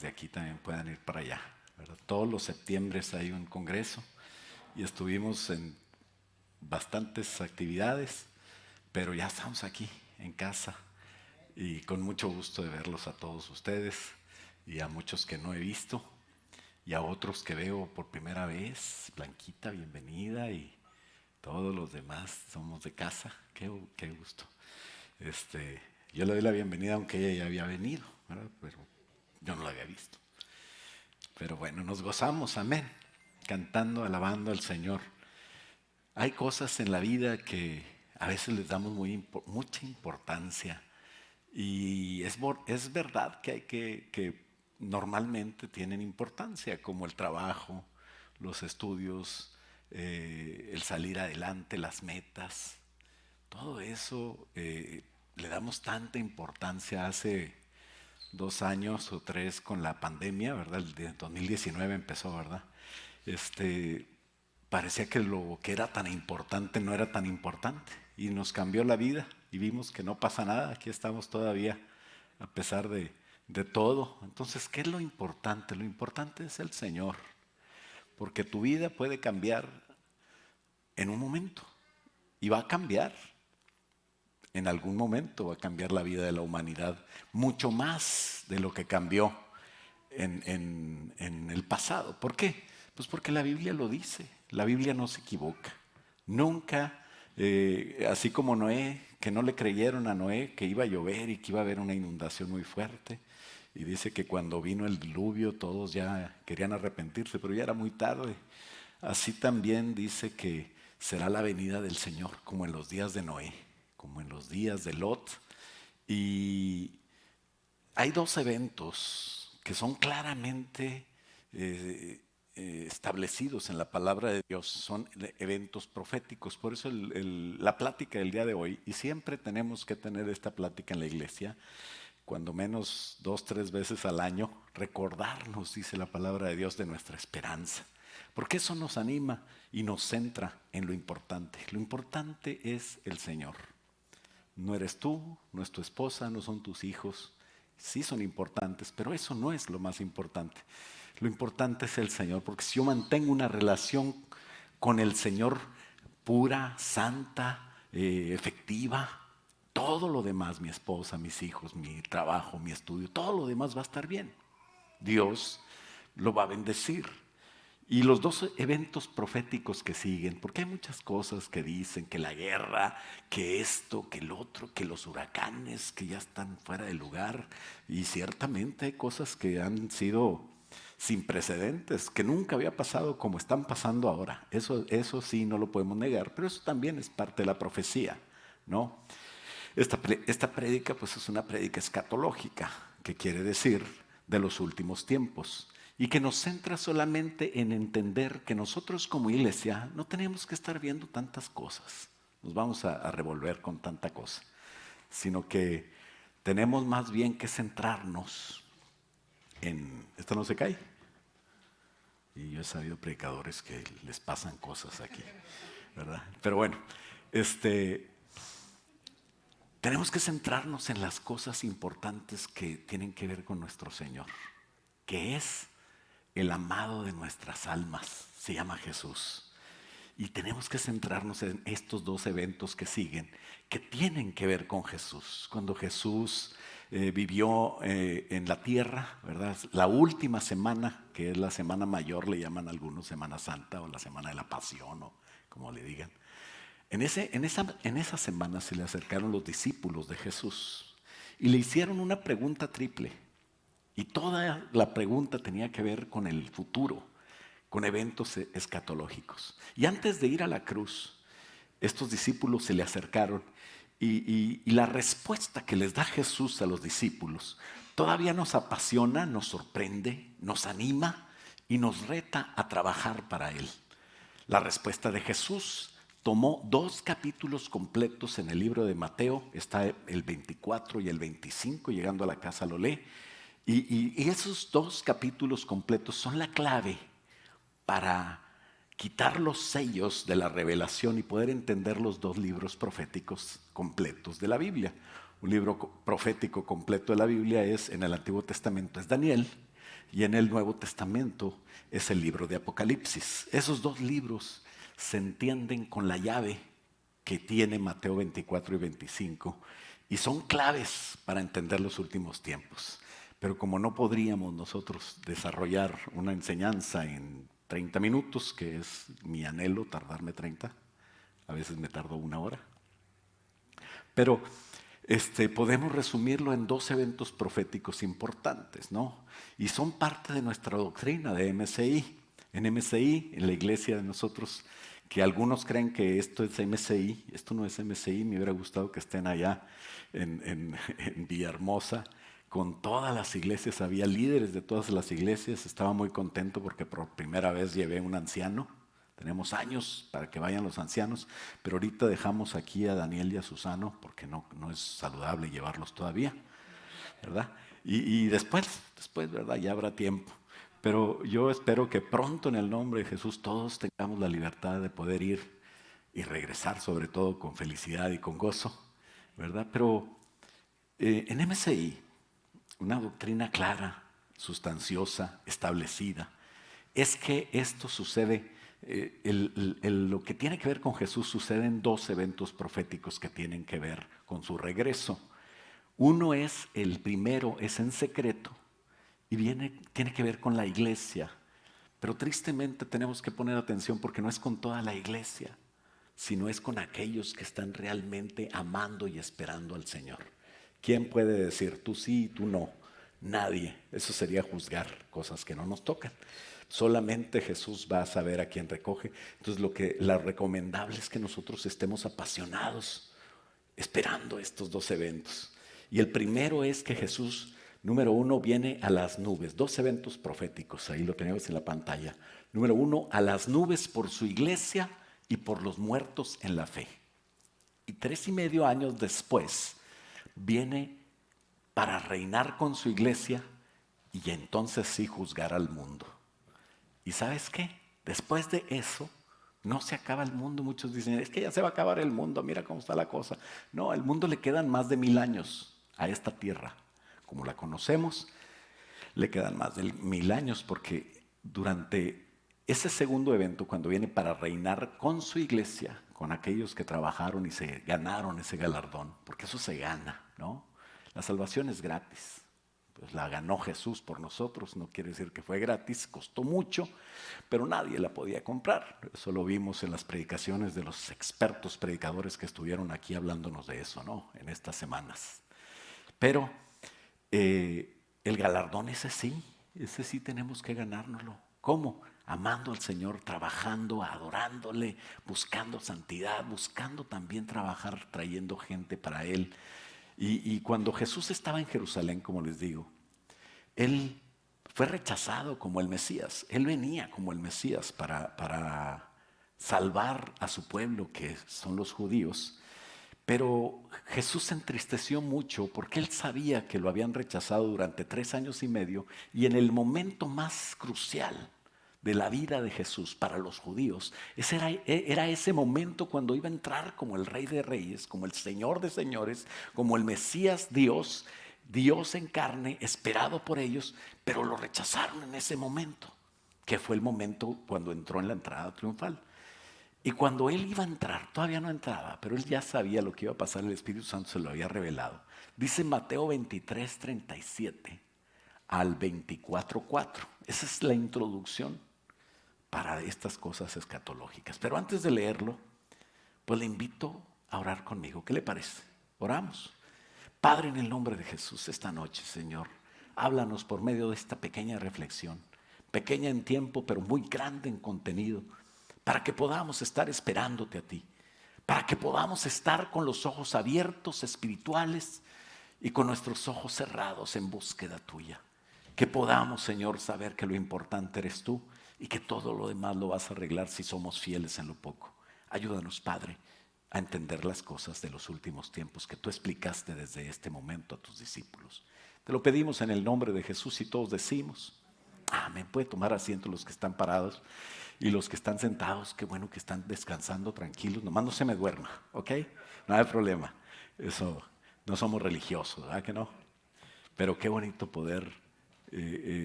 desde aquí también puedan ir para allá, ¿verdad? Todos los septiembres hay un congreso y estuvimos en bastantes actividades, pero ya estamos aquí en casa y con mucho gusto de verlos a todos ustedes y a muchos que no he visto y a otros que veo por primera vez. Blanquita, bienvenida, y todos los demás somos de casa. Qué gusto. Yo le doy la bienvenida aunque ella ya había venido, ¿verdad? Pero yo no la había visto. Pero bueno, nos gozamos, amén, cantando, alabando al Señor. Hay cosas en la vida que a veces les damos mucha importancia y es verdad que que normalmente tienen importancia, como el trabajo, los estudios, el salir adelante, las metas. Todo eso le damos tanta importancia. Hace 2 años o tres con la pandemia, ¿verdad? El de 2019 empezó, ¿verdad? Este, Parecía que lo que era tan importante no era tan importante y nos cambió la vida y vimos que no pasa nada, aquí estamos todavía a pesar de todo. Entonces, ¿qué es lo importante? Lo importante es el Señor, porque tu vida puede cambiar en un momento y va a cambiar. En algún momento va a cambiar la vida de la humanidad, mucho más de lo que cambió en el pasado. ¿Por qué? Pues porque la Biblia lo dice, la Biblia no se equivoca. Nunca, así como Noé, que no le creyeron a Noé que iba a llover y que iba a haber una inundación muy fuerte. Y dice que cuando vino el diluvio todos ya querían arrepentirse, pero ya era muy tarde. Así también dice que será la venida del Señor, como en los días de Noé, como en los días de Lot. Y hay dos eventos que son claramente establecidos en la palabra de Dios, son eventos proféticos. Por eso la plática del día de hoy, y siempre tenemos que tener esta plática en la iglesia, cuando menos 2, 3 veces al año, recordarnos, dice la palabra de Dios, de nuestra esperanza. Porque eso nos anima y nos centra en lo importante. Lo importante es el Señor. No eres tú, no es tu esposa, no son tus hijos. Sí son importantes, pero eso no es lo más importante. Lo importante es el Señor, porque si yo mantengo una relación con el Señor pura, santa, efectiva, todo lo demás, mi esposa, mis hijos, mi trabajo, mi estudio, todo lo demás va a estar bien. Dios lo va a bendecir. Y los dos eventos proféticos que siguen, porque hay muchas cosas que dicen, que la guerra, que esto, que el otro, que los huracanes, que ya están fuera de lugar, y ciertamente hay cosas que han sido sin precedentes, que nunca había pasado como están pasando ahora. Eso sí, no lo podemos negar, pero eso también es parte de la profecía, ¿no? Esta prédica pues es una prédica escatológica, que quiere decir de los últimos tiempos, y que nos centra solamente en entender que nosotros como iglesia no tenemos que estar viendo tantas cosas, nos vamos a revolver con tanta cosa, sino que tenemos más bien que centrarnos en... ¿Esto no se cae? Y yo he sabido predicadores que les pasan cosas aquí, ¿verdad? Pero bueno, tenemos que centrarnos en las cosas importantes que tienen que ver con nuestro Señor, que es el amado de nuestras almas, se llama Jesús. Y tenemos que centrarnos en estos dos eventos que siguen, que tienen que ver con Jesús. Cuando Jesús vivió en la tierra, ¿verdad? La última semana, que es la semana mayor, le llaman algunos Semana Santa o la semana de la Pasión, o como le digan. En esa semana se le acercaron los discípulos de Jesús y le hicieron una pregunta triple. Y toda la pregunta tenía que ver con el futuro, con eventos escatológicos. Y antes de ir a la cruz, estos discípulos se le acercaron y la respuesta que les da Jesús a los discípulos todavía nos apasiona, nos sorprende, nos anima y nos reta a trabajar para Él. La respuesta de Jesús tomó 2 capítulos completos en el libro de Mateo, está el 24 y el 25, llegando a la casa lo lee, y esos 2 capítulos completos son la clave para quitar los sellos de la revelación y poder entender los 2 libros proféticos completos de la Biblia. Un libro profético completo de la Biblia es, en el Antiguo Testamento, es Daniel, y en el Nuevo Testamento es el libro de Apocalipsis. Esos dos libros se entienden con la llave que tiene Mateo 24 y 25 y son claves para entender los últimos tiempos. Pero como no podríamos nosotros desarrollar una enseñanza en 30 minutos, que es mi anhelo, tardarme 30, a veces me tardo 1 hora, pero podemos resumirlo en 2 eventos proféticos importantes, ¿no? Y son parte de nuestra doctrina de MCI. En MCI, en la iglesia de nosotros, que algunos creen que esto es MCI, esto no es MCI, me hubiera gustado que estén allá en Villahermosa, con todas las iglesias, había líderes de todas las iglesias, estaba muy contento porque por primera vez llevé un anciano. Tenemos años para que vayan los ancianos, pero ahorita dejamos aquí a Daniel y a Susano porque no es saludable llevarlos todavía, ¿verdad? Y después, ¿verdad? Ya habrá tiempo. Pero yo espero que pronto en el nombre de Jesús todos tengamos la libertad de poder ir y regresar, sobre todo con felicidad y con gozo, ¿verdad? Pero en MCI, una doctrina clara, sustanciosa, establecida, es que esto sucede, lo que tiene que ver con Jesús sucede en 2 eventos proféticos que tienen que ver con su regreso. Uno es, el primero es en secreto y tiene que ver con la iglesia, pero tristemente tenemos que poner atención porque no es con toda la iglesia, sino es con aquellos que están realmente amando y esperando al Señor. ¿Quién puede decir tú sí y tú no? Nadie. Eso sería juzgar cosas que no nos tocan. Solamente Jesús va a saber a quién recoge. Entonces lo recomendable es que nosotros estemos apasionados esperando estos 2 eventos. Y el primero es que Jesús, número 1, viene a las nubes. 2 eventos proféticos, ahí lo tenemos en la pantalla. Número 1, a las nubes por su iglesia y por los muertos en la fe. Y 3.5 años después viene para reinar con su iglesia y entonces sí juzgar al mundo. ¿Y sabes qué? Después de eso, no se acaba el mundo. Muchos dicen, es que ya se va a acabar el mundo, mira cómo está la cosa. No, al mundo le quedan más de 1000 años a esta tierra. Como la conocemos, le quedan más de 1000 años porque durante ese segundo evento, cuando viene para reinar con su iglesia, con aquellos que trabajaron y se ganaron ese galardón, porque eso se gana, ¿no? La salvación es gratis. Pues la ganó Jesús por nosotros, no quiere decir que fue gratis, costó mucho, pero nadie la podía comprar. Eso lo vimos en las predicaciones de los expertos predicadores que estuvieron aquí hablándonos de eso, ¿no? En estas semanas. Pero el galardón ese sí tenemos que ganárnoslo. ¿Cómo? Amando al Señor, trabajando, adorándole, buscando santidad, buscando también trabajar, trayendo gente para Él. Y cuando Jesús estaba en Jerusalén, como les digo, Él fue rechazado como el Mesías. Él venía como el Mesías para salvar a su pueblo, que son los judíos. Pero Jesús se entristeció mucho porque Él sabía que lo habían rechazado durante 3 años y medio y en el momento más crucial de la vida de Jesús para los judíos, era ese momento cuando iba a entrar como el Rey de Reyes, como el Señor de Señores, como el Mesías Dios en carne, esperado por ellos, pero lo rechazaron en ese momento, que fue el momento cuando entró en la entrada triunfal. Y cuando Él iba a entrar, todavía no entraba, pero Él ya sabía lo que iba a pasar, el Espíritu Santo se lo había revelado. Dice Mateo 23, 37 al 24, 4. Esa es la introducción para estas cosas escatológicas. Pero antes de leerlo, pues le invito a orar conmigo. ¿Qué le parece? Oramos. Padre, en el nombre de Jesús, esta noche, Señor, háblanos por medio de esta pequeña reflexión, pequeña en tiempo, pero muy grande en contenido, para que podamos estar esperándote a ti, para que podamos estar con los ojos abiertos, espirituales, y con nuestros ojos cerrados en búsqueda tuya. Que podamos, Señor, saber que lo importante eres tú y que todo lo demás lo vas a arreglar si somos fieles en lo poco. Ayúdanos, Padre, a entender las cosas de los últimos tiempos que tú explicaste desde este momento a tus discípulos. Te lo pedimos en el nombre de Jesús y todos decimos amén. Puede tomar asiento los que están parados y los que están sentados. Qué bueno que están descansando tranquilos. Nomás no se me duerma, ¿ok? No hay problema. Eso, no somos religiosos, ¿verdad que no? Pero qué bonito poder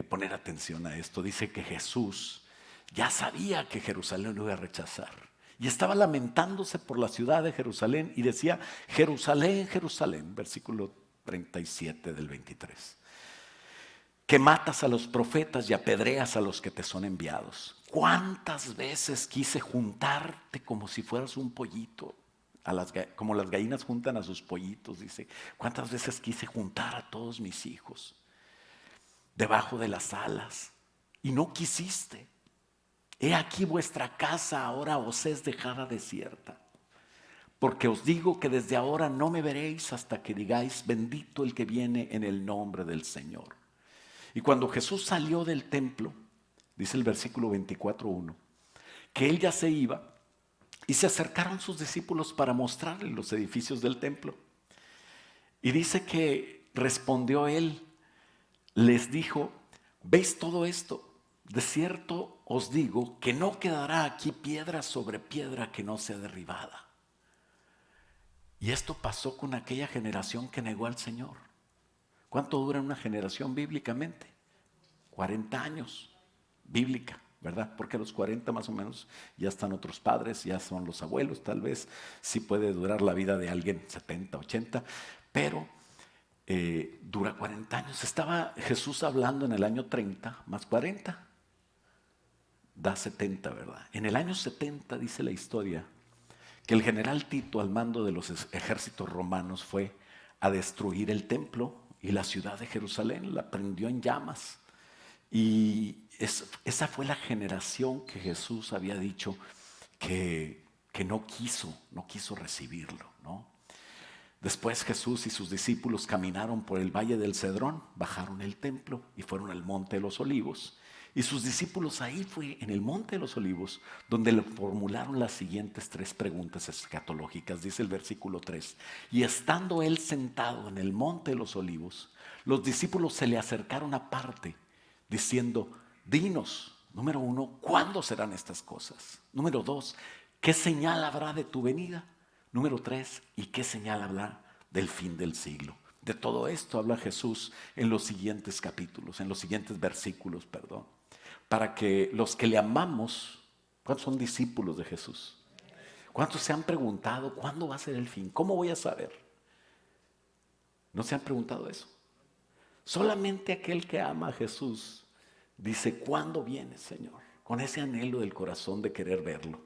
poner atención a esto. Dice que Jesús ya sabía que Jerusalén lo iba a rechazar. Y estaba lamentándose por la ciudad de Jerusalén y decía, Jerusalén, Jerusalén, versículo 37 del 23, que matas a los profetas y apedreas a los que te son enviados. ¿Cuántas veces quise juntarte como si fueras un pollito? Como las gallinas juntan a sus pollitos, dice. ¿Cuántas veces quise juntar a todos mis hijos debajo de las alas y no quisiste? He aquí vuestra casa ahora os es dejada desierta. Porque os digo que desde ahora no me veréis hasta que digáis, bendito el que viene en el nombre del Señor. Y cuando Jesús salió del templo, dice el versículo 24:1, que él ya se iba y se acercaron sus discípulos para mostrarle los edificios del templo. Y dice que respondió él, les dijo, ¿veis todo esto? De cierto os digo que no quedará aquí piedra sobre piedra que no sea derribada. Y esto pasó con aquella generación que negó al Señor. ¿Cuánto dura una generación bíblicamente? 40 años, bíblica, ¿verdad? Porque a los 40 más o menos ya están otros padres, ya son los abuelos, tal vez sí puede durar la vida de alguien 70, 80, pero dura 40 años. Estaba Jesús hablando en el año 30 más 40, da 70, ¿verdad? En el año 70 dice la historia que el general Tito, al mando de los ejércitos romanos, fue a destruir el templo y la ciudad de Jerusalén, la prendió en llamas. Y esa fue la generación que Jesús había dicho que no quiso recibirlo, ¿no? Después Jesús y sus discípulos caminaron por el valle del Cedrón, bajaron el templo y fueron al monte de los Olivos. Y sus discípulos ahí fue en el monte de los Olivos donde le formularon las siguientes 3 preguntas escatológicas. Dice el versículo 3, y estando él sentado en el monte de los Olivos, los discípulos se le acercaron aparte diciendo, dinos, número 1, ¿cuándo serán estas cosas? Número 2, ¿qué señal habrá de tu venida? Número 3, ¿y qué señal habrá del fin del siglo? De todo esto habla Jesús en los siguientes capítulos, en los siguientes versículos, perdón. Para que los que le amamos, ¿cuántos son discípulos de Jesús? ¿Cuántos se han preguntado cuándo va a ser el fin? ¿Cómo voy a saber? ¿No se han preguntado eso? Solamente aquel que ama a Jesús dice, ¿cuándo vienes, Señor? Con ese anhelo del corazón de querer verlo.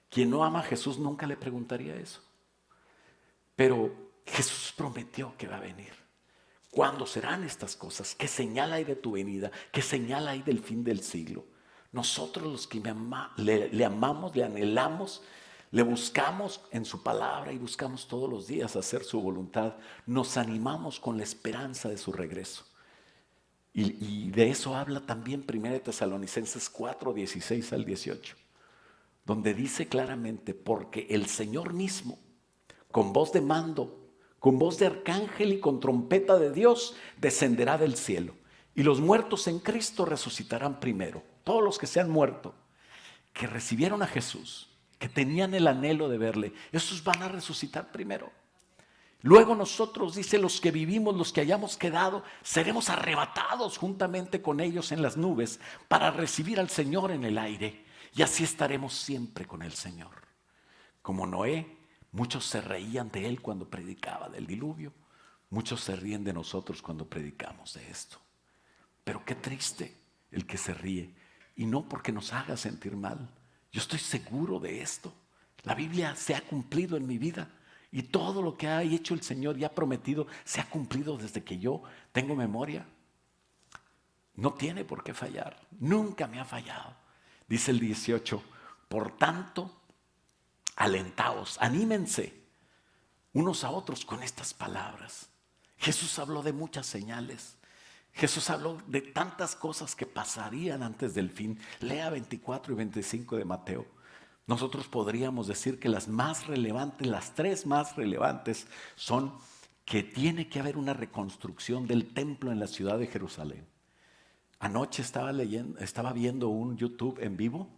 Quien no ama a Jesús nunca le preguntaría eso. Pero Jesús prometió que va a venir. ¿Cuándo serán estas cosas? ¿Qué señal hay de tu venida? ¿Qué señal hay del fin del siglo? Nosotros los que le amamos, le anhelamos, le buscamos en su palabra y buscamos todos los días hacer su voluntad, nos animamos con la esperanza de su regreso. Y de eso habla también 1 Tesalonicenses 4, 16 al 18, donde dice claramente, porque el Señor mismo, con voz de mando, con voz de arcángel y con trompeta de Dios, descenderá del cielo. Y los muertos en Cristo resucitarán primero. Todos los que se han muerto, que recibieron a Jesús, que tenían el anhelo de verle, esos van a resucitar primero. Luego nosotros, dice, los que vivimos, los que hayamos quedado, seremos arrebatados juntamente con ellos en las nubes para recibir al Señor en el aire. Y así estaremos siempre con el Señor. Como Noé, muchos se reían de él cuando predicaba del diluvio. Muchos se ríen de nosotros cuando predicamos de esto. Pero qué triste el que se ríe. Y no porque nos haga sentir mal. Yo estoy seguro de esto. La Biblia se ha cumplido en mi vida. Y todo lo que ha hecho el Señor y ha prometido se ha cumplido desde que yo tengo memoria. No tiene por qué fallar. Nunca me ha fallado. Dice el 18, por tanto, alentaos, anímense unos a otros con estas palabras. Jesús habló de muchas señales. Jesús habló de tantas cosas que pasarían antes del fin. Lea 24 y 25 de Mateo. Nosotros podríamos decir que las más relevantes, las 3 más relevantes son que tiene que haber una reconstrucción del templo en la ciudad de Jerusalén. Anoche estaba viendo un YouTube en vivo,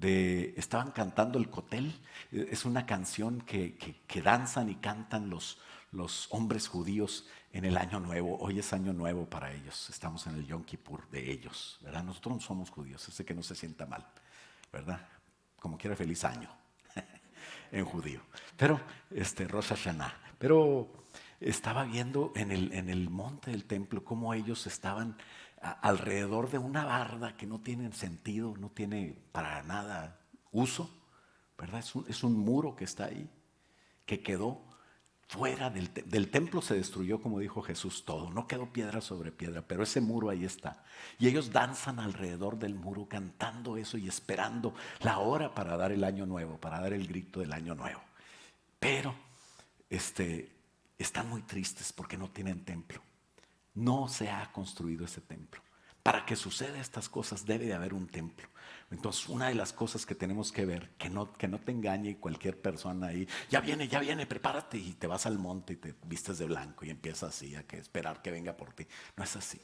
estaban cantando el Kotel. Es una canción que danzan y cantan los hombres judíos en el año nuevo. Hoy es año nuevo para ellos. Estamos en el Yom Kippur de ellos, ¿verdad? Nosotros no somos judíos, ese que no se sienta mal, ¿verdad? Como quiera, feliz año en judío. Pero, Rosh Hashanah. Pero estaba viendo en el monte del templo cómo ellos estaban alrededor de una barda que no tiene sentido, no tiene para nada uso, ¿verdad? Es un muro que está ahí, que quedó fuera del templo. Se destruyó, como dijo Jesús, todo. No quedó piedra sobre piedra, pero ese muro ahí está. Y ellos danzan alrededor del muro cantando eso y esperando la hora para dar el año nuevo, para dar el grito del año nuevo. Pero están muy tristes porque no tienen templo. No se ha construido ese templo. Para que suceda estas cosas debe de haber un templo. Entonces, una de las cosas que tenemos que ver, que no te engañe cualquier persona ahí, ya viene, prepárate, y te vas al monte y te vistes de blanco y empiezas así a esperar que venga por ti. No es así,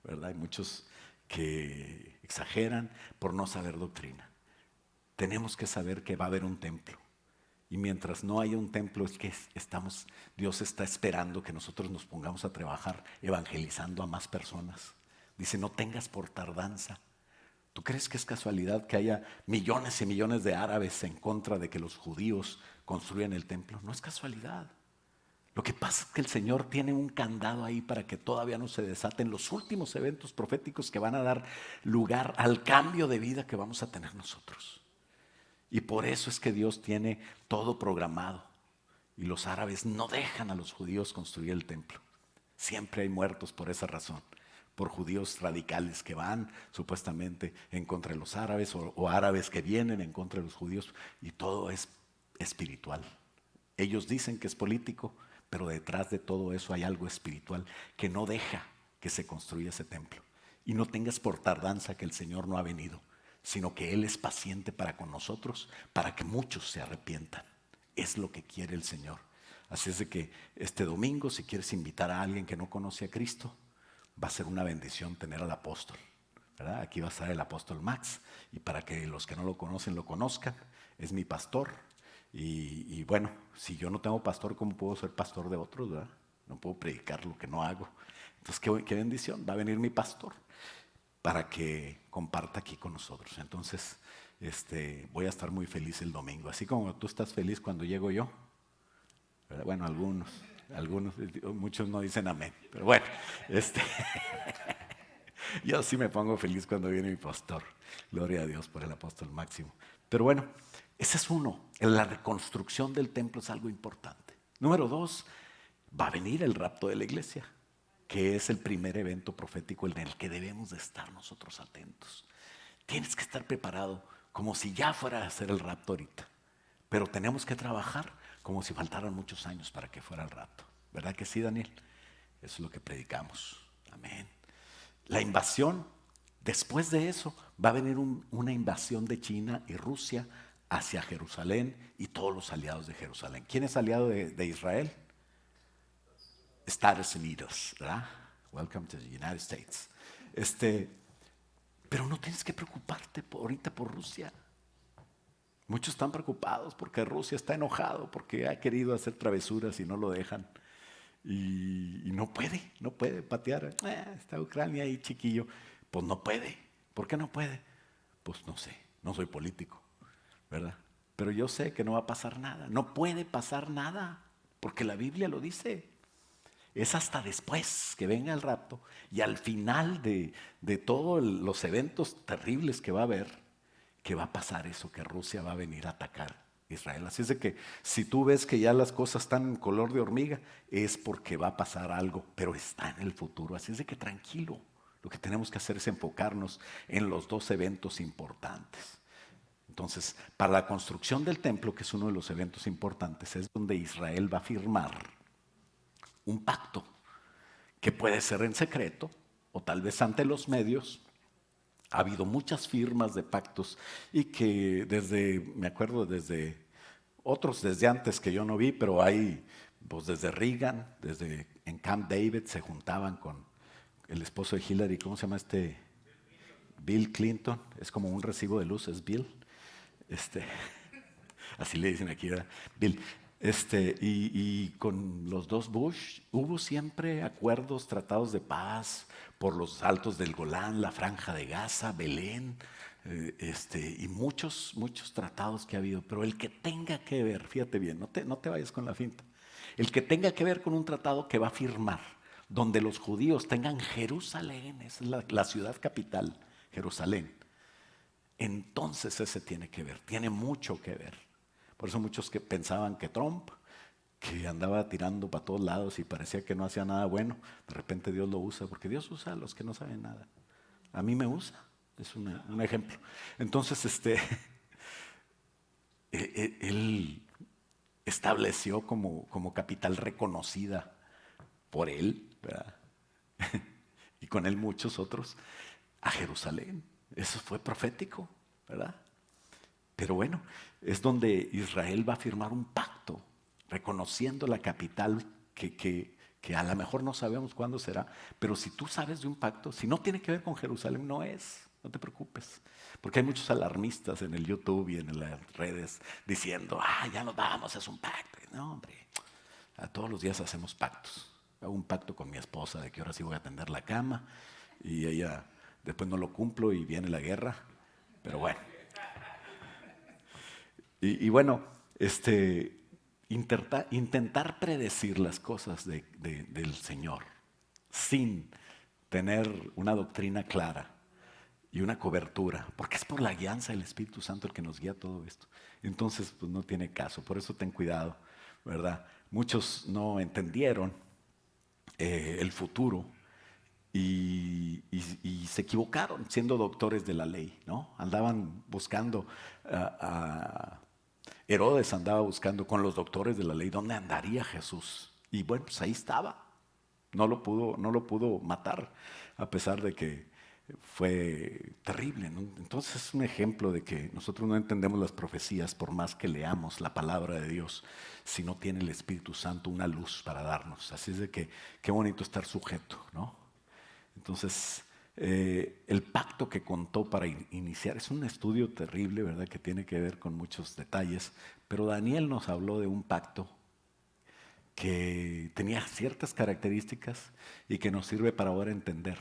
¿verdad? Hay muchos que exageran por no saber doctrina. Tenemos que saber que va a haber un templo. Y mientras no haya un templo, es que Dios está esperando que nosotros nos pongamos a trabajar evangelizando a más personas. Dice, no tengas por tardanza. ¿Tú crees que es casualidad que haya millones y millones de árabes en contra de que los judíos construyan el templo? No es casualidad. Lo que pasa es que el Señor tiene un candado ahí para que todavía no se desaten los últimos eventos proféticos que van a dar lugar al cambio de vida que vamos a tener nosotros. Y por eso es que Dios tiene todo programado. Y los árabes no dejan a los judíos construir el templo. Siempre hay muertos por esa razón. Por judíos radicales que van supuestamente en contra de los árabes, o árabes que vienen en contra de los judíos. Y todo es espiritual. Ellos dicen que es político, pero detrás de todo eso hay algo espiritual que no deja que se construya ese templo. Y no tengas por tardanza que el Señor no ha venido, sino que Él es paciente para con nosotros, para que muchos se arrepientan. Es lo que quiere el Señor. Así es de que este domingo, si quieres invitar a alguien que no conoce a Cristo, va a ser una bendición tener al apóstol, ¿verdad? Aquí va a estar el apóstol Max, y para que los que no lo conocen lo conozcan, es mi pastor. Y bueno, si yo no tengo pastor, ¿cómo puedo ser pastor de otros, verdad? No puedo predicar lo que no hago. Entonces, qué bendición, va a venir mi pastor para que comparta aquí con nosotros. Entonces, voy a estar muy feliz el domingo, así como tú estás feliz cuando llego yo, ¿verdad? Bueno, algunos, muchos no dicen amén, pero bueno, yo sí me pongo feliz cuando viene mi pastor. Gloria a Dios por el apóstol Máximo. Pero bueno, ese es uno. La reconstrucción del templo es algo importante. Número 2, va a venir el rapto de la iglesia, que es el primer evento profético en el que debemos de estar nosotros atentos. Tienes que estar preparado como si ya fuera a ser el rapto ahorita, pero tenemos que trabajar como si faltaran muchos años para que fuera el rapto. ¿Verdad que sí, Daniel? Eso es lo que predicamos. Amén. La invasión, después de eso, va a venir una invasión de China y Rusia hacia Jerusalén y todos los aliados de Jerusalén. ¿Quién es aliado de Israel? Estados Unidos, ¿verdad? Welcome to the United States. Pero no tienes que preocuparte ahorita por Rusia. Muchos están preocupados porque Rusia está enojado, porque ha querido hacer travesuras y no lo dejan. Y no puede patear. Está Ucrania ahí chiquillo. Pues no puede. ¿Por qué no puede? Pues no sé, no soy político, ¿verdad? Pero yo sé que no va a pasar nada. No puede pasar nada, porque la Biblia lo dice. Es hasta después que venga el rapto y al final de todos los eventos terribles que va a haber, que va a pasar eso, que Rusia va a venir a atacar Israel. Así es de que si tú ves que ya las cosas están en color de hormiga, es porque va a pasar algo, pero está en el futuro. Así es de que tranquilo, lo que tenemos que hacer es enfocarnos en los dos eventos importantes. Entonces, para la construcción del templo, que es uno de los eventos importantes, es donde Israel va a firmar un pacto que puede ser en secreto o tal vez ante los medios. Ha habido muchas firmas de pactos y que me acuerdo desde otros, desde antes que yo no vi, pero hay, pues desde Reagan, desde en Camp David se juntaban con el esposo de Hillary, ¿cómo se llama Bill Clinton, es como un recibo de luz, es Bill. Así le dicen aquí, ¿verdad? Bill. Y con los dos Bush hubo siempre acuerdos, tratados de paz por los altos del Golán, la Franja de Gaza, Belén, y muchos tratados que ha habido. Pero el que tenga que ver, fíjate bien, no te vayas con la finta, el que tenga que ver con un tratado que va a firmar, donde los judíos tengan Jerusalén, esa es la ciudad capital, Jerusalén, entonces ese tiene que ver, tiene mucho que ver. Por eso muchos que pensaban que Trump, que andaba tirando para todos lados y parecía que no hacía nada bueno, de repente Dios lo usa, porque Dios usa a los que no saben nada. A mí me usa, es un ejemplo. Entonces, él estableció como capital reconocida por él, ¿verdad? Y con él muchos otros, a Jerusalén. Eso fue profético, ¿verdad? Pero bueno, es donde Israel va a firmar un pacto, reconociendo la capital que a lo mejor no sabemos cuándo será, pero si tú sabes de un pacto, si no tiene que ver con Jerusalén, no es, no te preocupes. Porque hay muchos alarmistas en el YouTube y en las redes diciendo, ya nos vamos, es un pacto. No, hombre, a todos los días hacemos pactos. Hago un pacto con mi esposa de que ahora sí voy a tender la cama y ella después no lo cumplo y viene la guerra, pero bueno. Y bueno, intentar predecir las cosas del Señor sin tener una doctrina clara y una cobertura, porque es por la guianza del Espíritu Santo el que nos guía todo esto. Entonces, pues no tiene caso, por eso ten cuidado, ¿verdad? Muchos no entendieron el futuro y se equivocaron siendo doctores de la ley, ¿no? Andaban buscando Herodes andaba buscando con los doctores de la ley dónde andaría Jesús. Y bueno, pues ahí estaba. No lo pudo matar, a pesar de que fue terrible, ¿no? Entonces es un ejemplo de que nosotros no entendemos las profecías por más que leamos la palabra de Dios, si no tiene el Espíritu Santo una luz para darnos. Así es de que qué bonito estar sujeto, ¿no? Entonces, el pacto que contó para iniciar es un estudio terrible, ¿verdad? Que tiene que ver con muchos detalles, pero Daniel nos habló de un pacto que tenía ciertas características y que nos sirve para ahora entender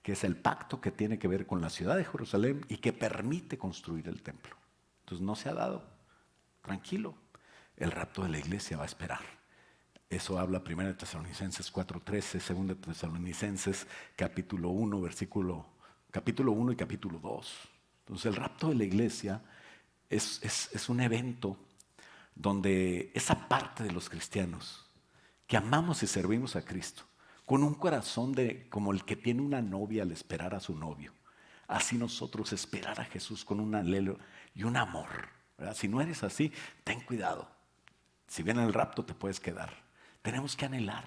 que es el pacto que tiene que ver con la ciudad de Jerusalén y que permite construir el templo. Entonces no se ha dado, tranquilo, el rapto de la iglesia va a esperar. Eso habla 1 Tesalonicenses 4:13, 2 Tesalonicenses capítulo 1, capítulo 1 y capítulo 2. Entonces el rapto de la iglesia es un evento donde esa parte de los cristianos que amamos y servimos a Cristo, con un corazón como el que tiene una novia al esperar a su novio, así nosotros esperar a Jesús con un anhelo y un amor, ¿verdad? Si no eres así, ten cuidado. Si viene el rapto te puedes quedar. Tenemos que anhelar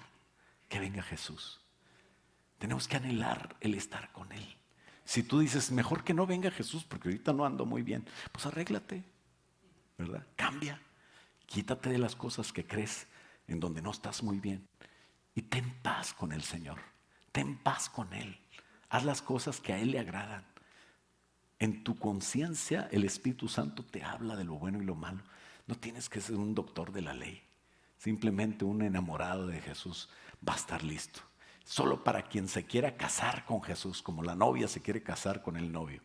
que venga Jesús. Tenemos que anhelar el estar con Él. Si tú dices, mejor que no venga Jesús porque ahorita no ando muy bien, pues arréglate, ¿verdad? Cambia. Quítate de las cosas que crees en donde no estás muy bien y ten paz con el Señor. Ten paz con Él. Haz las cosas que a Él le agradan. En tu conciencia el Espíritu Santo te habla de lo bueno y lo malo. No tienes que ser un doctor de la ley. Simplemente un enamorado de Jesús va a estar listo. Solo para quien se quiera casar con Jesús, como la novia se quiere casar con el novio,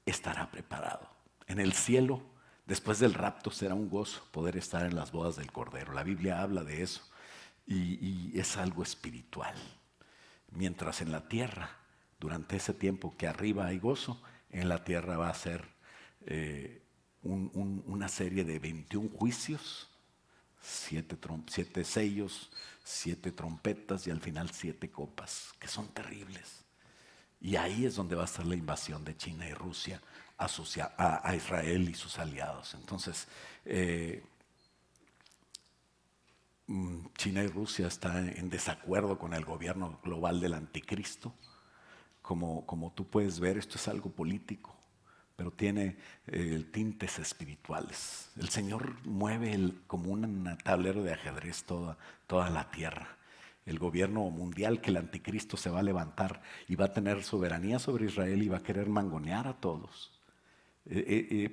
estará preparado. En el cielo, después del rapto, será un gozo poder estar en las bodas del Cordero. La Biblia habla de eso y es algo espiritual. Mientras en la tierra, durante ese tiempo que arriba hay gozo, en la tierra va a ser una serie de 21 juicios, 7 sellos, 7 trompetas y al final 7 copas, que son terribles. Y ahí es donde va a estar la invasión de China y Rusia a Israel y sus aliados. Entonces, China y Rusia están en desacuerdo con el gobierno global del anticristo. Como tú puedes ver, esto es algo político, pero tiene tintes espirituales. El Señor mueve como un tablero de ajedrez toda la tierra. El gobierno mundial que el anticristo se va a levantar y va a tener soberanía sobre Israel y va a querer mangonear a todos.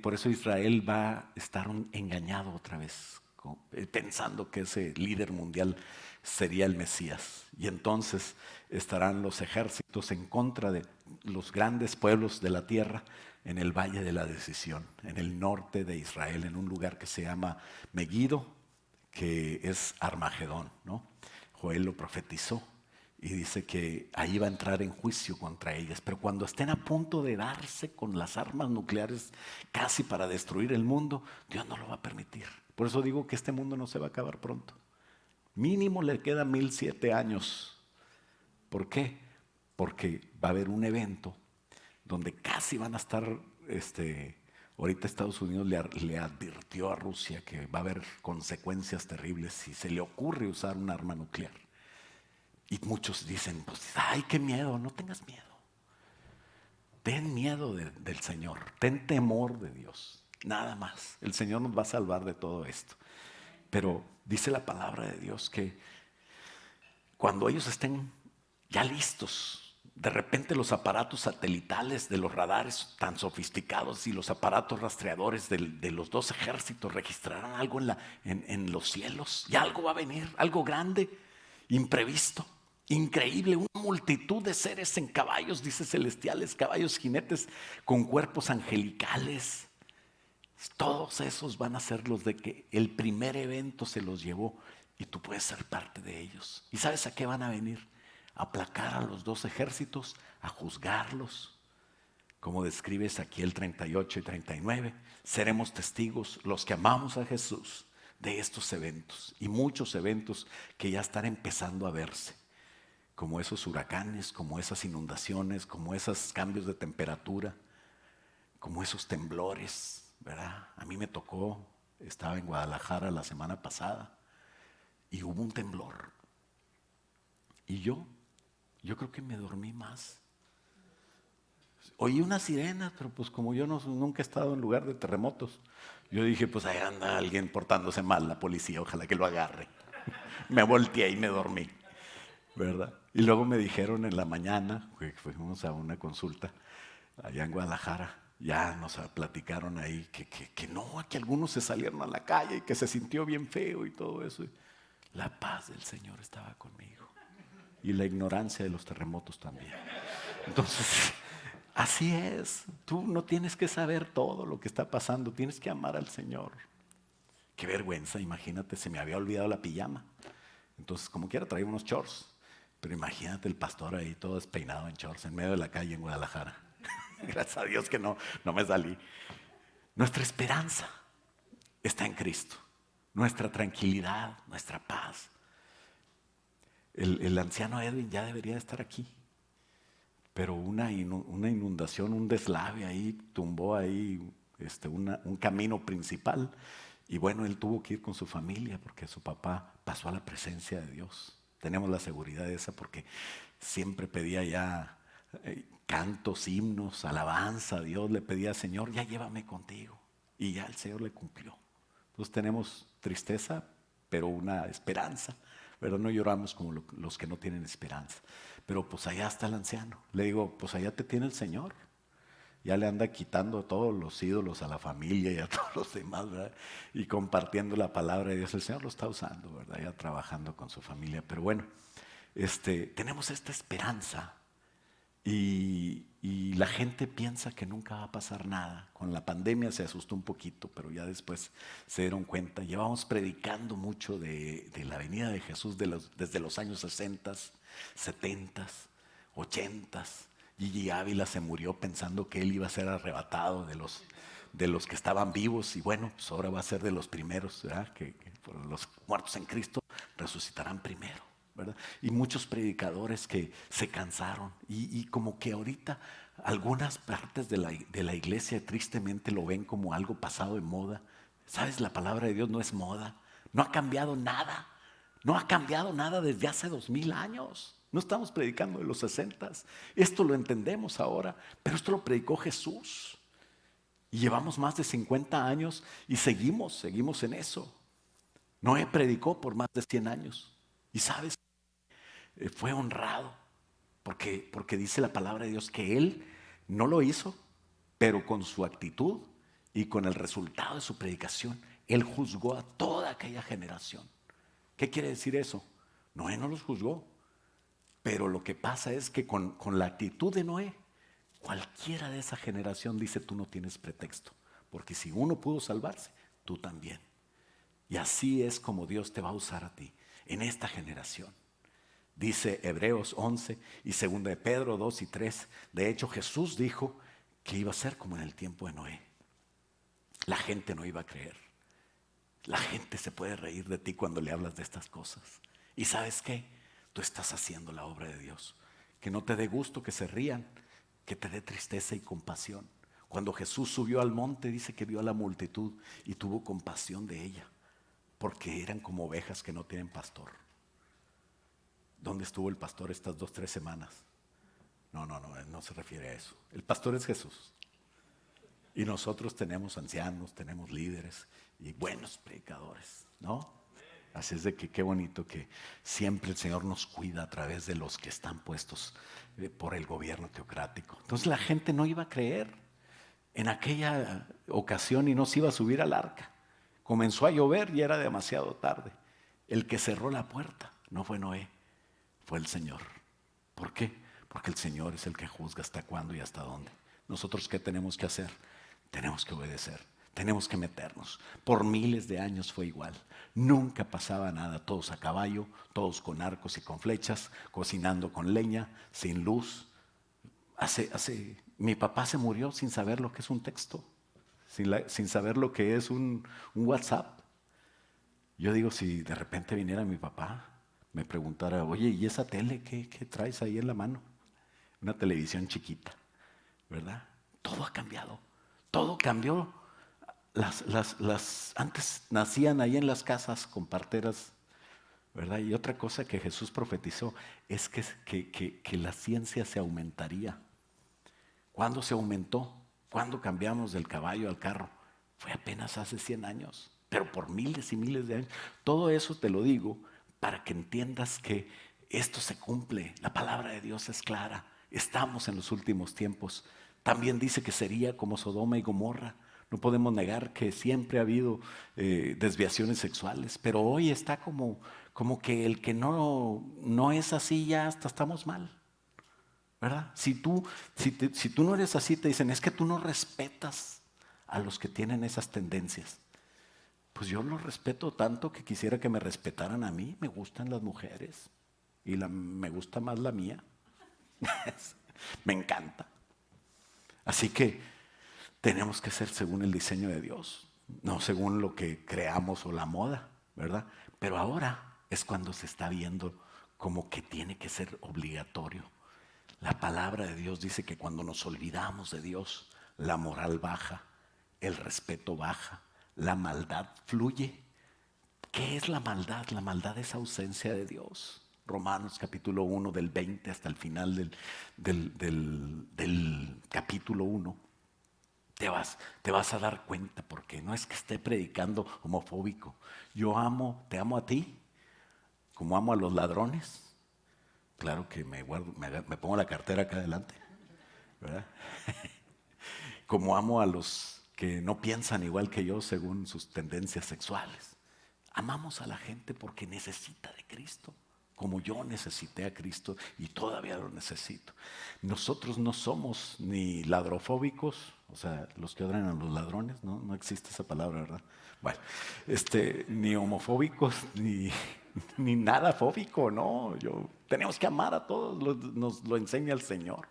Por eso Israel va a estar engañado otra vez pensando que ese líder mundial sería el Mesías. Y entonces estarán los ejércitos en contra de los grandes pueblos de la tierra en el Valle de la Decisión, en el norte de Israel, en un lugar que se llama Megiddo, que es Armagedón, ¿no? Joel lo profetizó y dice que ahí va a entrar en juicio contra ellas. Pero cuando estén a punto de darse con las armas nucleares casi para destruir el mundo, Dios no lo va a permitir. Por eso digo que este mundo no se va a acabar pronto. Mínimo le quedan 1007 años. ¿Por qué? Porque va a haber un evento donde casi van a estar, ahorita Estados Unidos le advirtió a Rusia que va a haber consecuencias terribles si se le ocurre usar un arma nuclear. Y muchos dicen, pues, ay, qué miedo. No tengas miedo. Ten miedo del Señor, ten temor de Dios, nada más. El Señor nos va a salvar de todo esto. Pero dice la palabra de Dios que cuando ellos estén ya listos, de repente los aparatos satelitales de los radares tan sofisticados y los aparatos rastreadores de los dos ejércitos registrarán algo en los cielos, y algo va a venir, algo grande, imprevisto, increíble, una multitud de seres en caballos, dice celestiales, caballos jinetes con cuerpos angelicales. Todos esos van a ser los de que el primer evento se los llevó y tú puedes ser parte de ellos. ¿Y sabes a qué van a venir? A aplacar a los dos ejércitos, a juzgarlos. Como describe Ezequiel 38 y 39, seremos testigos, los que amamos a Jesús, de estos eventos y muchos eventos que ya están empezando a verse, como esos huracanes, como esas inundaciones, como esos cambios de temperatura, como esos temblores, ¿verdad? A mí me tocó, estaba en Guadalajara la semana pasada y hubo un temblor. Y yo creo que me dormí más. Oí unas sirenas, pero pues como yo nunca he estado en lugar de terremotos, yo dije, pues ahí anda alguien portándose mal, la policía, ojalá que lo agarre. Me volteé y me dormí, ¿verdad? Y luego me dijeron en la mañana, que fuimos a una consulta allá en Guadalajara, ya nos platicaron ahí que no, que algunos se salieron a la calle y que se sintió bien feo y todo eso. La paz del Señor estaba conmigo y la ignorancia de los terremotos también. Entonces, así es. Tú no tienes que saber todo lo que está pasando, tienes que amar al Señor. Qué vergüenza, imagínate, se me había olvidado la pijama. Entonces, como quiera, traía unos shorts. Pero imagínate el pastor ahí todo despeinado en shorts en medio de la calle en Guadalajara. Gracias a Dios que no me salí. Nuestra esperanza está en Cristo. Nuestra tranquilidad, nuestra paz. El anciano Edwin ya debería estar aquí. Pero una inundación, un deslave ahí, tumbó ahí un camino principal. Y bueno, él tuvo que ir con su familia porque su papá pasó a la presencia de Dios. Tenemos la seguridad de esa porque siempre pedía ya cantos, himnos, alabanza a Dios. Le pedía, Señor, ya llévame contigo. Y ya el Señor le cumplió. Entonces tenemos tristeza, pero una esperanza. Pero no lloramos como los que no tienen esperanza. Pero pues allá está el anciano. Le digo, pues allá te tiene el Señor. Ya le anda quitando todos los ídolos a la familia y a todos los demás, ¿verdad? Y compartiendo la palabra de Dios. El Señor lo está usando, ¿verdad? Ya trabajando con su familia. Pero bueno, tenemos esta esperanza y la gente piensa que nunca va a pasar nada. Con la pandemia se asustó un poquito, pero ya después se dieron cuenta. Llevamos predicando mucho de la venida de Jesús desde los años 60, 70, 80. Gigi Ávila se murió pensando que él iba a ser arrebatado de los que estaban vivos y bueno, pues ahora va a ser de los primeros, ¿verdad? Que los muertos en Cristo resucitarán primero, ¿verdad? Y muchos predicadores que se cansaron y como que ahorita algunas partes de la iglesia tristemente lo ven como algo pasado de moda. ¿Sabes? La palabra de Dios no es moda, no ha cambiado nada, no ha cambiado nada desde hace 2000 años. No estamos predicando de los 60. Esto lo entendemos ahora, pero esto lo predicó Jesús. Y llevamos más de 50 años y seguimos en eso. Noé predicó por más de 100 años. Y sabes, fue honrado porque dice la palabra de Dios que él no lo hizo, pero con su actitud y con el resultado de su predicación, Él juzgó a toda aquella generación. ¿Qué quiere decir eso? Noé no los juzgó, pero lo que pasa es que con la actitud de Noé, cualquiera de esa generación dice: tú no tienes pretexto, porque si uno pudo salvarse, tú también. Y así es como Dios te va a usar a ti en esta generación. Dice Hebreos 11 y 2 de Pedro 2 y 3. De hecho, Jesús dijo que iba a ser como en el tiempo de Noé. La gente no iba a creer. La gente se puede reír de ti cuando le hablas de estas cosas. ¿Y sabes qué? Tú estás haciendo la obra de Dios. Que no te dé gusto que se rían, que te dé tristeza y compasión. Cuando Jesús subió al monte, dice que vio a la multitud y tuvo compasión de ella, porque eran como ovejas que no tienen pastor. ¿Dónde estuvo el pastor estas 2-3 semanas? No se refiere a eso. El pastor es Jesús. Y nosotros tenemos ancianos, tenemos líderes y buenos predicadores, ¿no? Así es de que qué bonito que siempre el Señor nos cuida a través de los que están puestos por el gobierno teocrático. Entonces la gente no iba a creer en aquella ocasión y no se iba a subir al arca. Comenzó a llover y era demasiado tarde. El que cerró la puerta no fue Noé, fue el Señor. ¿Por qué? Porque el Señor es el que juzga hasta cuándo y hasta dónde. ¿Nosotros qué tenemos que hacer? Tenemos que obedecer, tenemos que meternos. Por miles de años fue igual. Nunca pasaba nada, todos a caballo, todos con arcos y con flechas, cocinando con leña, sin luz. Mi papá se murió sin saber lo que es un texto, sin saber lo que es un WhatsApp. Yo digo, si de repente viniera mi papá, me preguntara: oye, ¿y esa tele qué traes ahí en la mano? Una televisión chiquita, ¿verdad? Todo ha cambiado, todo cambió. Antes nacían ahí en las casas con parteras, ¿verdad? Y otra cosa que Jesús profetizó es que la ciencia se aumentaría. ¿Cuándo se aumentó? ¿Cuándo cambiamos del caballo al carro? Fue apenas hace 100 años, pero por miles y miles de años. Todo eso te lo digo para que entiendas que esto se cumple. La palabra de Dios es clara. Estamos en los últimos tiempos. También dice que sería como Sodoma y Gomorra. No podemos negar que siempre ha habido desviaciones sexuales, pero hoy está como que el que no es así ya hasta estamos mal, ¿verdad? Si tú no eres así, te dicen: es que tú no respetas a los que tienen esas tendencias. Pues yo los respeto tanto que quisiera que me respetaran a mí. Me gustan las mujeres y me gusta más la mía. Me encanta. Así que tenemos que ser según el diseño de Dios, no según lo que creamos o la moda, ¿verdad? Pero ahora es cuando se está viendo como que tiene que ser obligatorio. La palabra de Dios dice que cuando nos olvidamos de Dios, la moral baja, el respeto baja, la maldad fluye. ¿Qué es la maldad? La maldad es ausencia de Dios. Romanos capítulo 1 del 20 hasta el final del capítulo 1. Te vas a dar cuenta, porque no es que esté predicando homofóbico. Te amo a ti como amo a los ladrones. Claro que me pongo la cartera acá adelante, ¿verdad? Como amo a los que no piensan igual que yo según sus tendencias sexuales. Amamos a la gente porque necesita de Cristo, como yo necesité a Cristo y todavía lo necesito. Nosotros no somos ni ladrofóbicos, o sea, los que odian a los ladrones, no existe esa palabra, ¿verdad? Bueno, ni homofóbicos, ni nada fóbico, no. Tenemos que amar a todos, nos lo enseña el Señor.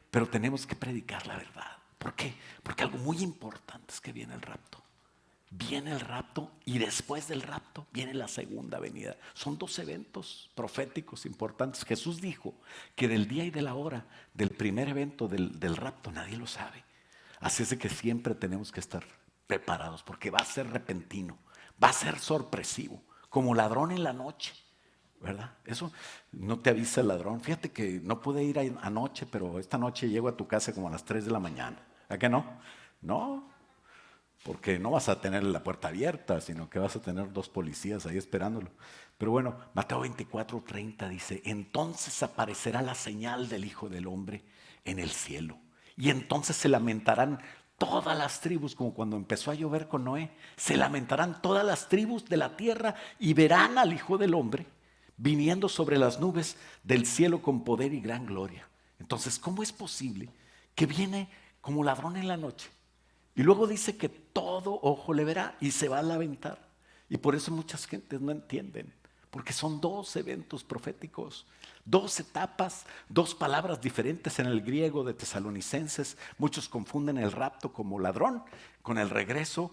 Pero tenemos que predicar la verdad. ¿Por qué? Porque algo muy importante es que viene el rapto. Viene el rapto y después del rapto viene la segunda venida. Son 2 eventos proféticos importantes. Jesús dijo que del día y de la hora del primer evento del rapto nadie lo sabe. Así es de que siempre tenemos que estar preparados, porque va a ser repentino, va a ser sorpresivo, como ladrón en la noche, ¿verdad? Eso no te avisa el ladrón. Fíjate que no pude ir anoche, pero esta noche llego a tu casa como a las 3 de la mañana. ¿A qué no? No, porque no vas a tener la puerta abierta, sino que vas a tener 2 policías ahí esperándolo. Pero bueno, Mateo 24:30 dice: entonces aparecerá la señal del Hijo del Hombre en el cielo, y entonces se lamentarán Todas las tribus, como cuando empezó a llover con Noé, se lamentarán todas las tribus de la tierra y verán al Hijo del Hombre viniendo sobre las nubes del cielo con poder y gran gloria. Entonces, ¿cómo es posible que viene como ladrón en la noche? Y luego dice que todo ojo le verá y se va a lamentar. Y por eso muchas gentes no entienden, porque son dos eventos proféticos, dos etapas, dos palabras diferentes en el griego de Tesalonicenses. Muchos confunden el rapto como ladrón con el regreso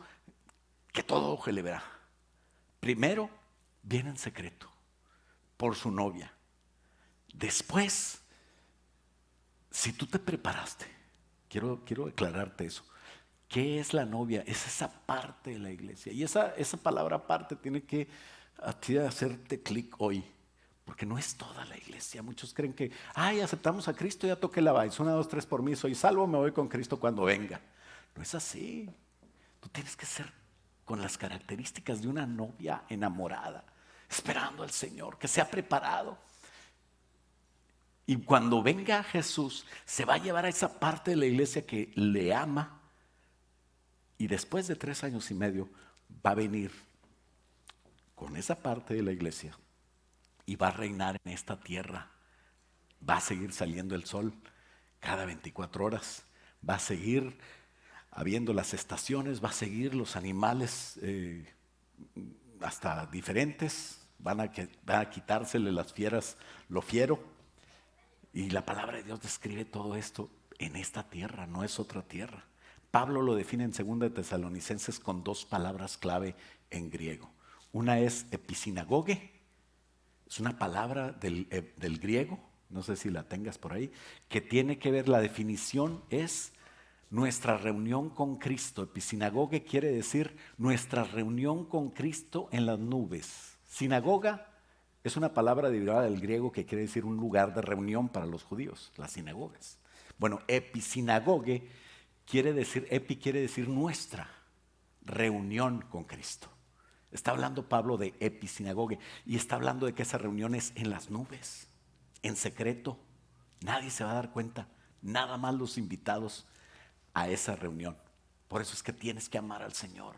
que todo ojo le verá. Primero viene en secreto por su novia. Después, si tú te preparaste, quiero aclararte eso. ¿Qué es la novia? Es esa parte de la iglesia. Y esa palabra parte tiene que a ti hacerte clic hoy. Porque no es toda la iglesia. Muchos creen que, aceptamos a Cristo, ya toqué la vais. 1, 2, 3 por mí, soy salvo, me voy con Cristo cuando venga. No es así. Tú tienes que ser con las características de una novia enamorada, esperando al Señor, que se ha preparado. Y cuando venga Jesús, se va a llevar a esa parte de la iglesia que le ama. Y después de 3 años y medio va a venir con esa parte de la iglesia y va a reinar en esta tierra. Va a seguir saliendo el sol cada 24 horas. Va a seguir habiendo las estaciones, va a seguir los animales hasta diferentes. Van a quitársele las fieras lo fiero. Y la palabra de Dios describe todo esto en esta tierra, no es otra tierra. Pablo lo define en 2 de Tesalonicenses con 2 palabras clave en griego. Una es episinagoge, es una palabra del griego, no sé si la tengas por ahí, que tiene que ver, la definición es nuestra reunión con Cristo. Episinagoge quiere decir nuestra reunión con Cristo en las nubes. Sinagoga es una palabra derivada del griego que quiere decir un lugar de reunión para los judíos, las sinagogas. Bueno, episinagoge quiere decir nuestra reunión con Cristo. Está hablando Pablo de episinagoge y está hablando de que esa reunión es en las nubes, en secreto. Nadie se va a dar cuenta, nada más los invitados a esa reunión. Por eso es que tienes que amar al Señor.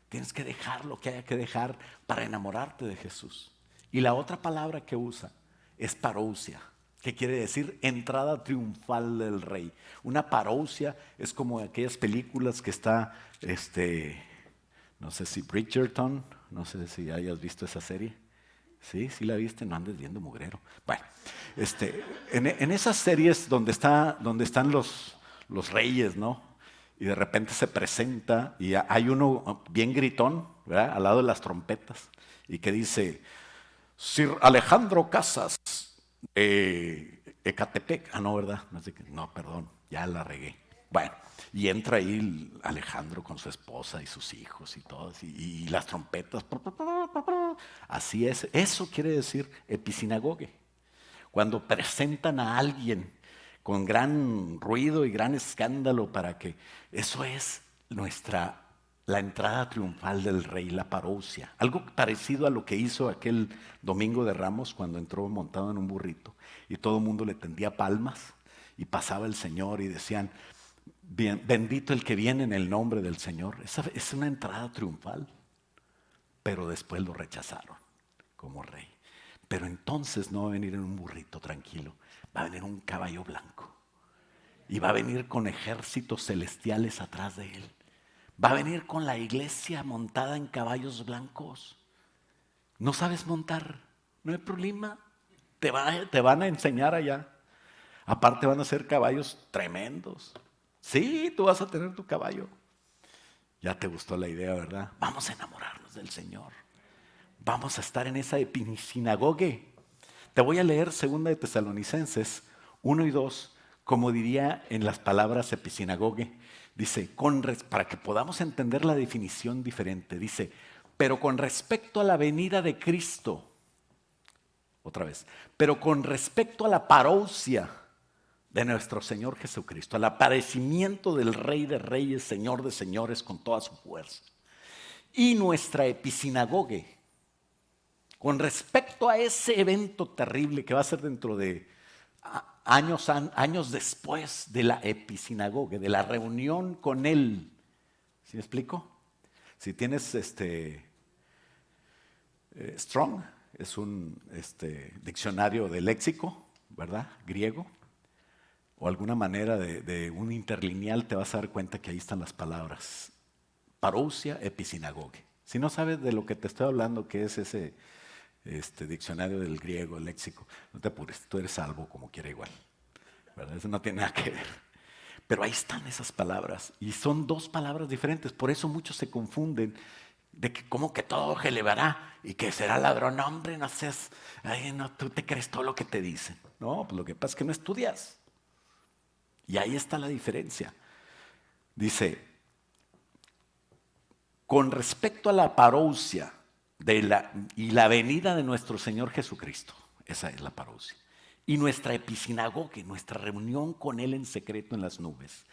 Tienes que dejar lo que haya que dejar para enamorarte de Jesús. Y la otra palabra que usa es parousia, que quiere decir entrada triunfal del rey. Una parousia es como aquellas películas que está, no sé si Bridgerton, no sé si hayas visto esa serie. Sí la viste, no andes viendo mugrero. Bueno, en esas series donde están los reyes, ¿no? Y de repente se presenta y hay uno bien gritón, ¿verdad? Al lado de las trompetas, y que dice: Sir Alejandro Casas, Ecatepec. No, ¿verdad? No, perdón, ya la regué. Bueno, y entra ahí Alejandro con su esposa y sus hijos y todos, y las trompetas. Así es, eso quiere decir episinagoge. Cuando presentan a alguien con gran ruido y gran escándalo para que... Eso es la entrada triunfal del rey, la parousia. Algo parecido a lo que hizo aquel domingo de Ramos cuando entró montado en un burrito y todo el mundo le tendía palmas y pasaba el Señor y decían: bendito el que viene en el nombre del Señor. Esa es una entrada triunfal, pero después lo rechazaron como rey. Pero entonces no va a venir en un burrito tranquilo, va a venir un caballo blanco y va a venir con ejércitos celestiales atrás de él. Va a venir con la iglesia montada en caballos blancos. ¿No sabes montar? No hay problema. Te van a enseñar allá. Aparte van a ser caballos tremendos. Sí, tú vas a tener tu caballo. Ya te gustó la idea, ¿verdad? Vamos a enamorarnos del Señor. Vamos a estar en esa episinagoge. Te voy a leer 2 de Tesalonicenses 1 y 2, como diría en las palabras episinagoge. Dice, para que podamos entender la definición diferente, dice: pero con respecto a la venida de Cristo, otra vez, pero con respecto a la parousia de nuestro Señor Jesucristo, al aparecimiento del Rey de Reyes, Señor de Señores, con toda su fuerza, y nuestra episinagoge, con respecto a ese evento terrible que va a ser dentro de años después de la episinagoge, de la reunión con él. ¿Sí me explico? Si tienes Strong, es un diccionario de léxico, ¿verdad? Griego, o alguna manera de un interlineal, te vas a dar cuenta que ahí están las palabras. Parousia, episinagoge. Si no sabes de lo que te estoy hablando, que es ese diccionario del griego, el léxico, no te apures, tú eres salvo como quiera igual, ¿verdad? Eso no tiene nada que ver. Pero ahí están esas palabras, y son dos palabras diferentes, por eso muchos se confunden, de que como que todo elevará y que será ladrón. No, hombre, no seas, ay, no, tú te crees todo lo que te dicen. No, pues lo que pasa es que no estudias. Y ahí está la diferencia. Dice, con respecto a la parousia y la venida de nuestro Señor Jesucristo, esa es la parousia, y nuestra episinagoge, nuestra reunión con Él en secreto en las nubes,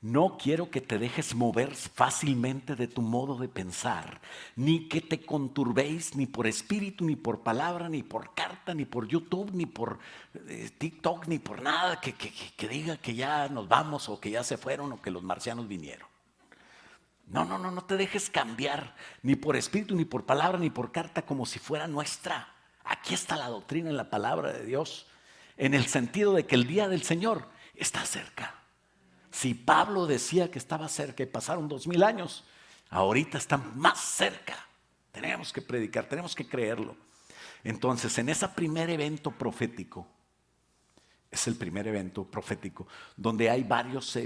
no quiero que te dejes mover fácilmente de tu modo de pensar, ni que te conturbéis ni por espíritu, ni por palabra, ni por carta, ni por YouTube, ni por TikTok, ni por nada que diga que ya nos vamos o que ya se fueron o que los marcianos vinieron. No te dejes cambiar, ni por espíritu, ni por palabra, ni por carta, como si fuera nuestra. Aquí está la doctrina en la palabra de Dios, en el sentido de que el día del Señor está cerca. Si Pablo decía que estaba cerca y pasaron 2000 años, ahorita está más cerca. Tenemos que predicar, tenemos que creerlo. Entonces, en ese primer evento profético, es el primer evento profético donde hay varias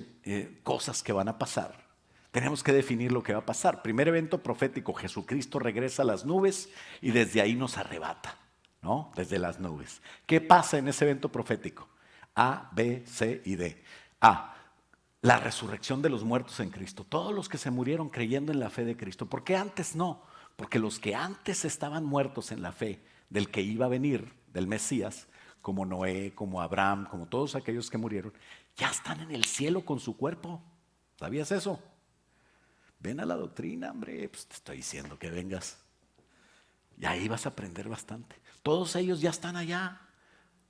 cosas que van a pasar. Tenemos que definir lo que va a pasar. Primer evento profético, Jesucristo regresa a las nubes y desde ahí nos arrebata, ¿no? Desde las nubes. ¿Qué pasa en ese evento profético? A, B, C y D. A, la resurrección de los muertos en Cristo. Todos los que se murieron creyendo en la fe de Cristo. ¿Por qué antes no? Porque los que antes estaban muertos en la fe del que iba a venir, del Mesías, como Noé, como Abraham, como todos aquellos que murieron, ya están en el cielo con su cuerpo. ¿Sabías eso? Ven a la doctrina, hombre, pues te estoy diciendo que vengas. Y ahí vas a aprender bastante. Todos ellos ya están allá.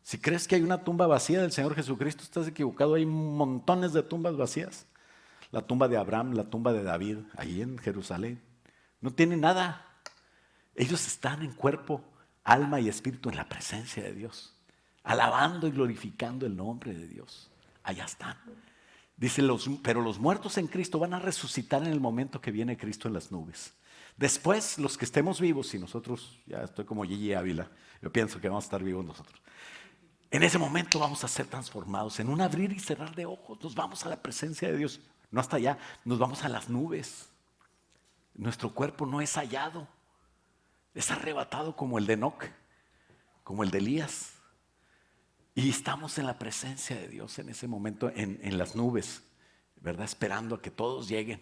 Si crees que hay una tumba vacía del Señor Jesucristo, estás equivocado. Hay montones de tumbas vacías. La tumba de Abraham, la tumba de David, ahí en Jerusalén. No tiene nada. Ellos están en cuerpo, alma y espíritu en la presencia de Dios, alabando y glorificando el nombre de Dios. Allá están. Dice, pero los muertos en Cristo van a resucitar en el momento que viene Cristo en las nubes. Después, los que estemos vivos, y nosotros, ya estoy como Gigi Ávila, yo pienso que vamos a estar vivos nosotros. En ese momento vamos a ser transformados, en un abrir y cerrar de ojos, nos vamos a la presencia de Dios, no hasta allá, nos vamos a las nubes. Nuestro cuerpo no es hallado, es arrebatado como el de Enoc, como el de Elías. Y estamos en la presencia de Dios en ese momento, en las nubes, ¿verdad? Esperando a que todos lleguen.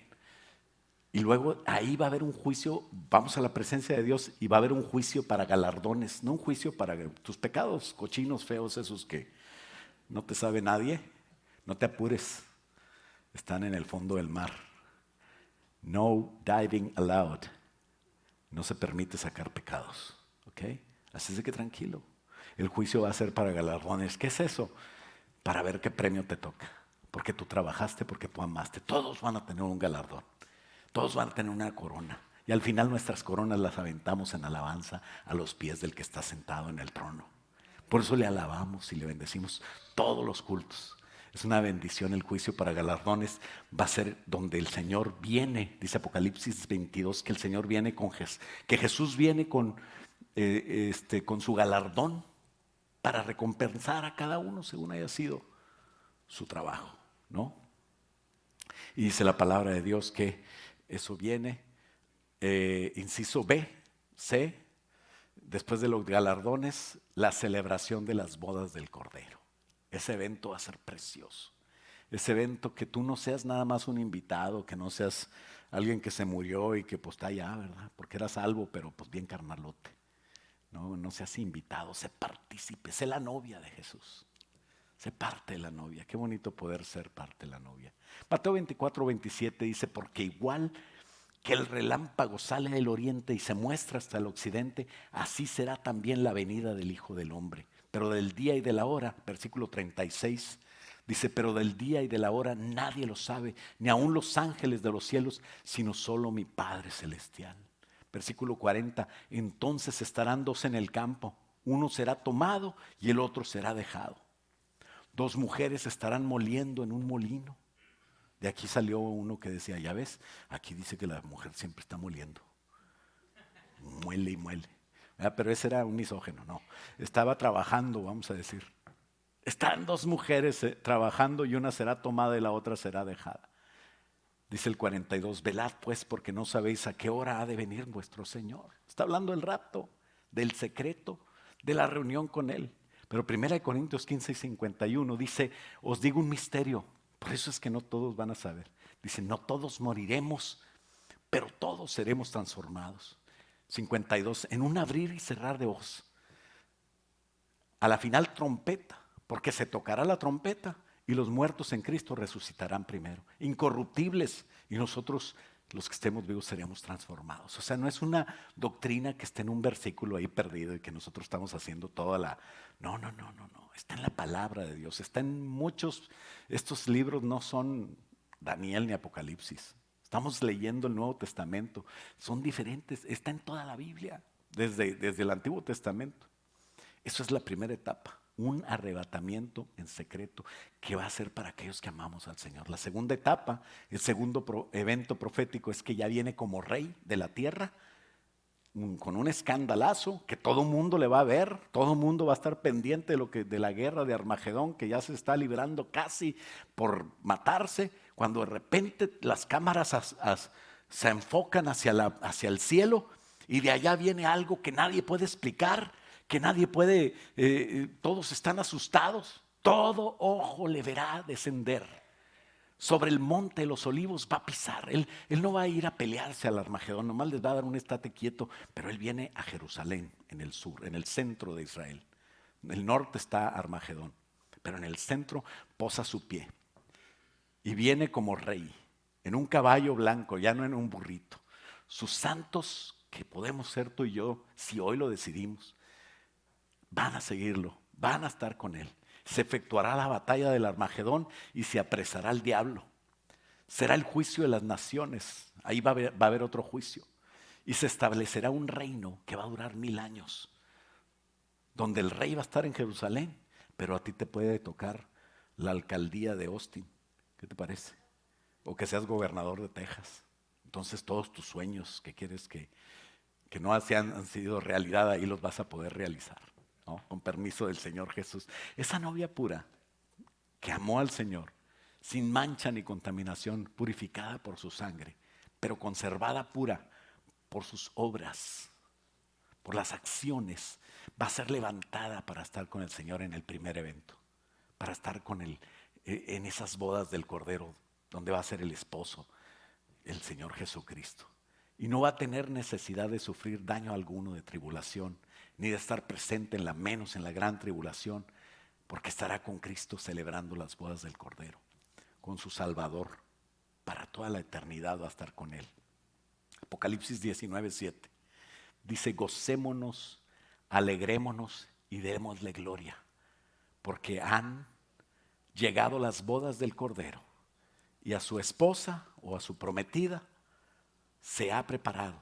Y luego ahí va a haber un juicio, vamos a la presencia de Dios y va a haber un juicio para galardones, no un juicio para tus pecados cochinos, feos, esos que no te sabe nadie. No te apures, están en el fondo del mar. No diving allowed. No se permite sacar pecados, ¿ok? Así es de que tranquilo. El juicio va a ser para galardones. ¿Qué es eso? Para ver qué premio te toca. Porque tú trabajaste, porque tú amaste. Todos van a tener un galardón. Todos van a tener una corona. Y al final nuestras coronas las aventamos en alabanza a los pies del que está sentado en el trono. Por eso le alabamos y le bendecimos todos los cultos. Es una bendición el juicio para galardones. Va a ser donde el Señor viene. Dice Apocalipsis 22 que el Señor viene que Jesús viene con su galardón para recompensar a cada uno según haya sido su trabajo, ¿no? Y dice la palabra de Dios que eso viene, inciso B, C, después de los galardones, la celebración de las bodas del Cordero. Ese evento va a ser precioso. Ese evento que tú no seas nada más un invitado, que no seas alguien que se murió y que pues está allá, ¿verdad? Porque era salvo, pero pues bien carnalote. No seas invitado, sé partícipe, sé la novia de Jesús. Sé parte de la novia. Qué bonito poder ser parte de la novia. Mateo 24:27 dice, porque igual que el relámpago sale del oriente y se muestra hasta el occidente, así será también la venida del Hijo del Hombre. pero del día y de la hora, versículo 36, dice, pero del día y de la hora nadie lo sabe, ni aun los ángeles de los cielos, sino solo mi Padre Celestial. Versículo 40, entonces estarán dos en el campo, uno será tomado y el otro será dejado. Dos mujeres estarán moliendo en un molino. De aquí salió uno que decía, ya ves, aquí dice que la mujer siempre está moliendo. Muele y muele. Pero ese era un misógino, no. Estaba trabajando, vamos a decir. Están dos mujeres trabajando y una será tomada y la otra será dejada. Dice el 42, velad pues porque no sabéis a qué hora ha de venir vuestro Señor. Está hablando del rapto, del secreto, de la reunión con Él. Pero 1 Corintios 15 y 51 dice, os digo un misterio, por eso es que no todos van a saber. Dice, no todos moriremos, pero todos seremos transformados. 52, en un abrir y cerrar de ojos. A la final trompeta, porque se tocará la trompeta y los muertos en Cristo resucitarán primero, incorruptibles, y nosotros los que estemos vivos seremos transformados. O sea, no es una doctrina que esté en un versículo ahí perdido y que nosotros estamos haciendo toda la... No, está en la palabra de Dios, está en muchos, estos libros no son Daniel ni Apocalipsis. Estamos leyendo el Nuevo Testamento, son diferentes, está en toda la Biblia, desde el Antiguo Testamento. Eso es la primera etapa, un arrebatamiento en secreto que va a ser para aquellos que amamos al Señor. La segunda etapa, el segundo evento profético es que ya viene como rey de la tierra, con un escandalazo que todo mundo le va a ver, todo mundo va a estar pendiente de la guerra de Armagedón que ya se está librando casi por matarse, cuando de repente las cámaras se enfocan hacia el cielo y de allá viene algo que nadie puede explicar, que nadie puede, todos están asustados, todo ojo le verá descender. Sobre el monte de los olivos va a pisar. Él no va a ir a pelearse al Armagedón, nomás les va a dar un estate quieto, pero él viene a Jerusalén, en el sur, en el centro de Israel. En el norte está Armagedón, pero en el centro posa su pie. Y viene como rey, en un caballo blanco, ya no en un burrito. Sus santos, que podemos ser tú y yo, si hoy lo decidimos, van a seguirlo, van a estar con él. Se efectuará la batalla del Armagedón y se apresará el diablo. Será el juicio de las naciones, ahí va a haber otro juicio. Y se establecerá un reino que va a durar 1000 años, donde el rey va a estar en Jerusalén, pero a ti te puede tocar la alcaldía de Austin. ¿Qué te parece? O que seas gobernador de Texas. Entonces todos tus sueños que quieres que no han sido realidad, ahí los vas a poder realizar, ¿no? Con permiso del Señor Jesús. Esa novia pura que amó al Señor, sin mancha ni contaminación, purificada por su sangre, pero conservada pura por sus obras, por las acciones, va a ser levantada para estar con el Señor en el primer evento, para estar con él en esas bodas del Cordero, donde va a ser el esposo, el Señor Jesucristo. Y no va a tener necesidad de sufrir daño alguno de tribulación, ni de estar presente menos en la gran tribulación, porque estará con Cristo celebrando las bodas del Cordero, con su Salvador, para toda la eternidad va a estar con él. Apocalipsis 19:7 dice, gocémonos, alegrémonos y démosle gloria, porque han llegado las bodas del Cordero y a su esposa o a su prometida se ha preparado.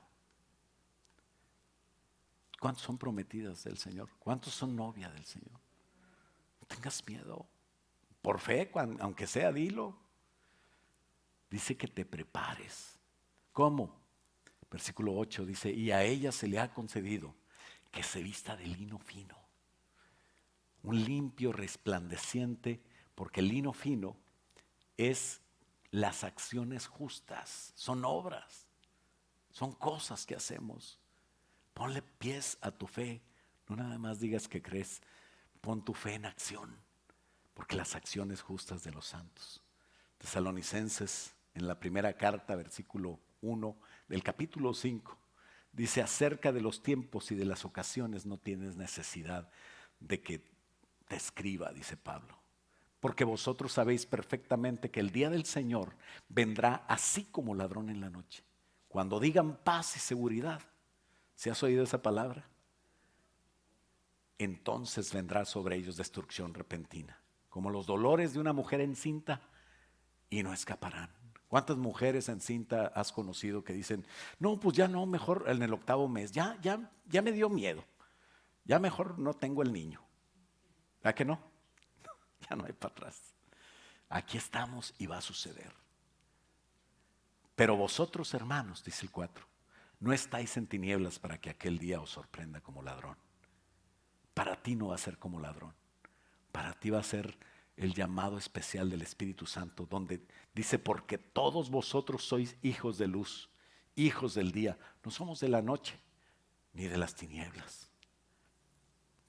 ¿Cuántos son prometidas del Señor? ¿Cuántos son novia del Señor? No tengas miedo. Por fe, aunque sea, dilo. Dice que te prepares. ¿Cómo? Versículo 8 dice, y a ella se le ha concedido que se vista de lino fino. Un limpio, resplandeciente, porque el lino fino es las acciones justas, son obras. Son cosas que hacemos. Ponle pies a tu fe. No nada más digas que crees. Pon tu fe en acción. Porque las acciones justas de los santos. Tesalonicenses, en la primera carta, versículo 1 del capítulo 5, dice, acerca de los tiempos y de las ocasiones no tienes necesidad de que te escriba, dice Pablo. Porque vosotros sabéis perfectamente que el día del Señor vendrá así como ladrón en la noche. Cuando digan paz y seguridad, ¿sí has oído esa palabra? entonces vendrá sobre ellos destrucción repentina, como los dolores de una mujer encinta, y no escaparán. ¿Cuántas mujeres encinta has conocido que dicen, no, pues ya no, mejor en el 8º mes, ya me dio miedo, ya mejor no tengo el niño? ¿A que no? Ya no hay para atrás. Aquí estamos y va a suceder. Pero vosotros, hermanos, dice el 4, no estáis en tinieblas para que aquel día os sorprenda como ladrón. Para ti no va a ser como ladrón. Para ti va a ser el llamado especial del Espíritu Santo, donde dice, porque todos vosotros sois hijos de luz, hijos del día. No somos de la noche, ni de las tinieblas.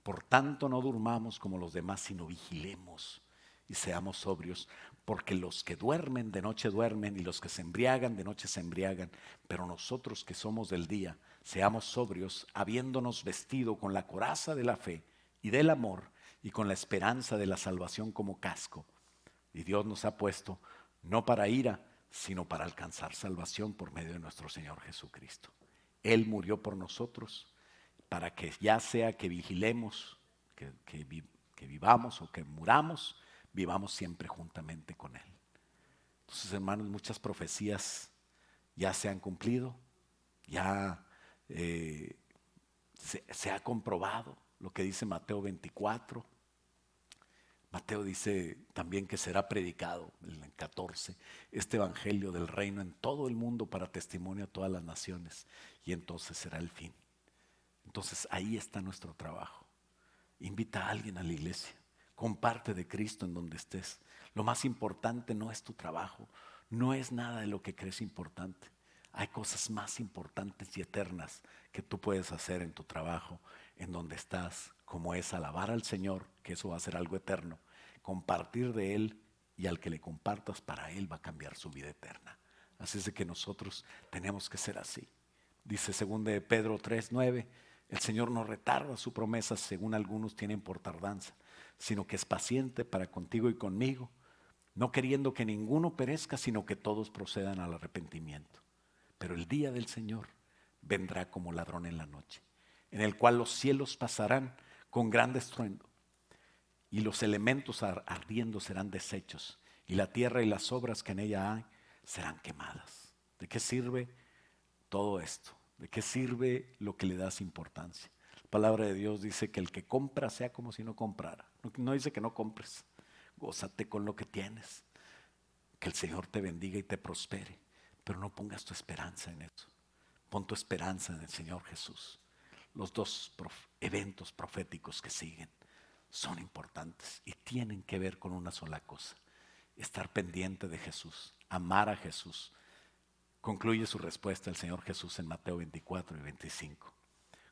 Por tanto, no durmamos como los demás, sino vigilemos y seamos sobrios, porque los que duermen de noche duermen, y los que se embriagan de noche se embriagan. Pero nosotros que somos del día, seamos sobrios, habiéndonos vestido con la coraza de la fe y del amor, y con la esperanza de la salvación como casco. Y Dios nos ha puesto no para ira, sino para alcanzar salvación por medio de nuestro Señor Jesucristo. Él murió por nosotros, para que ya sea que vigilemos, que vivamos o que muramos, vivamos siempre juntamente con Él. Entonces, hermanos, muchas profecías ya se han cumplido, ya se ha comprobado lo que dice Mateo 24. Mateo dice también que será predicado, en el 14, este evangelio del reino en todo el mundo para testimonio a todas las naciones, y entonces será el fin. Entonces ahí está nuestro trabajo. Invita a alguien a la iglesia, comparte de Cristo en donde estés. Lo más importante no es tu trabajo, no es nada de lo que crees importante. Hay cosas más importantes y eternas que tú puedes hacer en tu trabajo, en donde estás, como es alabar al Señor, que eso va a ser algo eterno, compartir de Él, y al que le compartas, para Él va a cambiar su vida eterna. Así es de que nosotros tenemos que ser así. Dice 2 de Pedro 3:9, el Señor no retarda su promesa, según algunos tienen por tardanza, sino que es paciente para contigo y conmigo, no queriendo que ninguno perezca, sino que todos procedan al arrepentimiento. Pero el día del Señor vendrá como ladrón en la noche, en el cual los cielos pasarán con gran estruendo, y los elementos ardiendo serán deshechos, y la tierra y las obras que en ella hay serán quemadas. ¿De qué sirve todo esto? ¿De qué sirve lo que le das importancia? La palabra de Dios dice que el que compra sea como si no comprara. No dice que no compres. Gózate con lo que tienes. Que el Señor te bendiga y te prospere. Pero no pongas tu esperanza en eso. Pon tu esperanza en el Señor Jesús. Los dos eventos proféticos que siguen son importantes y tienen que ver con una sola cosa: estar pendiente de Jesús, amar a Jesús. Concluye su respuesta el Señor Jesús en Mateo 24 y 25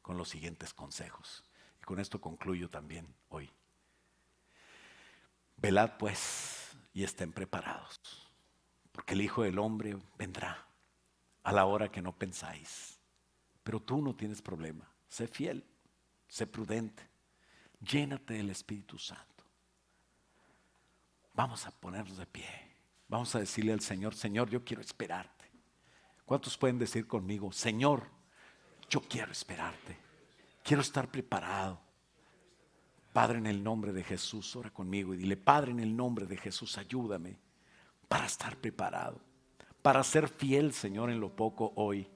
con los siguientes consejos. Y con esto concluyo también hoy. Velad pues y estén preparados, porque el Hijo del Hombre vendrá a la hora que no pensáis. Pero tú no tienes problema. Sé fiel, sé prudente, llénate del Espíritu Santo. Vamos a ponernos de pie. Vamos a decirle al Señor: Señor, yo quiero esperarte. ¿Cuántos pueden decir conmigo: Señor, yo quiero esperarte, quiero estar preparado? Padre, en el nombre de Jesús, ora conmigo y dile: Padre, en el nombre de Jesús, ayúdame para estar preparado, para ser fiel, Señor, en lo poco hoy,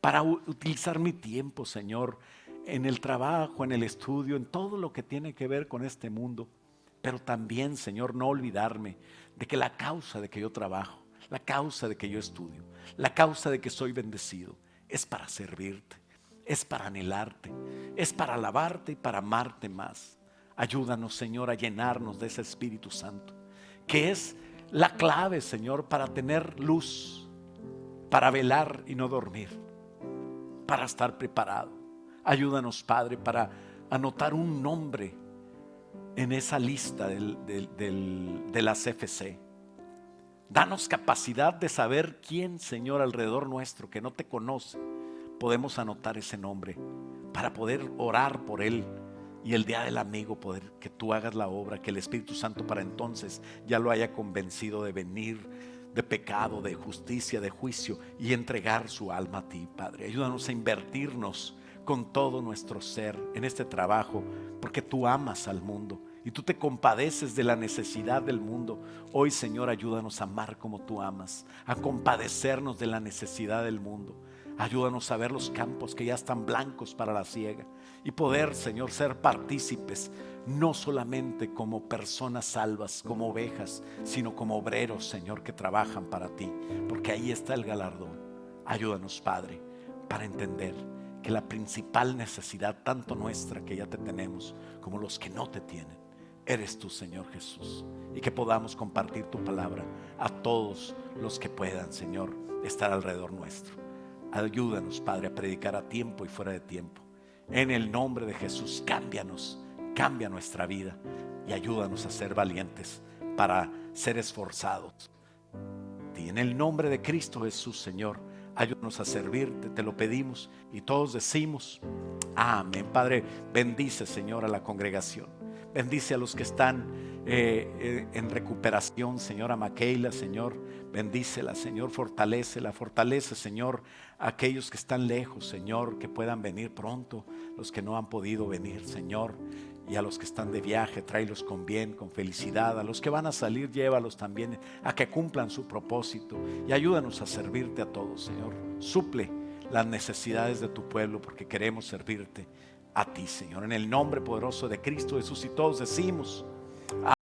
para utilizar mi tiempo, Señor, en el trabajo, en el estudio, en todo lo que tiene que ver con este mundo. Pero también, Señor, no olvidarme de que la causa de que yo trabajo, la causa de que yo estudio, la causa de que soy bendecido, es para servirte, es para anhelarte, es para alabarte y para amarte más. Ayúdanos, Señor, a llenarnos de ese Espíritu Santo, que es la clave, Señor, para tener luz, para velar y no dormir, para estar preparado. Ayúdanos, Padre, para anotar un nombre en esa lista de la CFC. Danos capacidad de saber quién, Señor, alrededor nuestro que no te conoce, podemos anotar ese nombre para poder orar por él. Y el día del amigo poder que tú hagas la obra, que el Espíritu Santo para entonces ya lo haya convencido de venir, de pecado, de justicia, de juicio, y entregar su alma a ti, Padre. Ayúdanos a invertirnos con todo nuestro ser en este trabajo, porque tú amas al mundo y tú te compadeces de la necesidad del mundo. Hoy, Señor, ayúdanos a amar como tú amas, a compadecernos de la necesidad del mundo. Ayúdanos a ver los campos que ya están blancos para la siega y poder, Señor, ser partícipes, no solamente como personas salvas, como ovejas, sino como obreros, Señor, que trabajan para ti, porque ahí está el galardón. Ayúdanos, Padre, para entender que la principal necesidad, tanto nuestra que ya te tenemos, como los que no te tienen, eres tú, Señor Jesús, y que podamos compartir tu palabra a todos los que puedan, Señor, estar alrededor nuestro. Ayúdanos, Padre, a predicar a tiempo y fuera de tiempo. En el nombre de Jesús, cámbianos, cambia nuestra vida y ayúdanos a ser valientes para ser esforzados. Y en el nombre de Cristo Jesús, Señor, ayúdanos a servirte, te lo pedimos y todos decimos amén. Padre, bendice, Señor, a la congregación. Bendice a los que están en recuperación, Señor, a Maqueila, Señor, bendícela, Señor, fortalece, Señor, a aquellos que están lejos, Señor, que puedan venir pronto, los que no han podido venir, Señor, y a los que están de viaje, tráelos con bien, con felicidad. A los que van a salir, llévalos también a que cumplan su propósito y ayúdanos a servirte a todos, Señor. Suple las necesidades de tu pueblo, porque queremos servirte a ti, Señor, en el nombre poderoso de Cristo Jesús, y todos decimos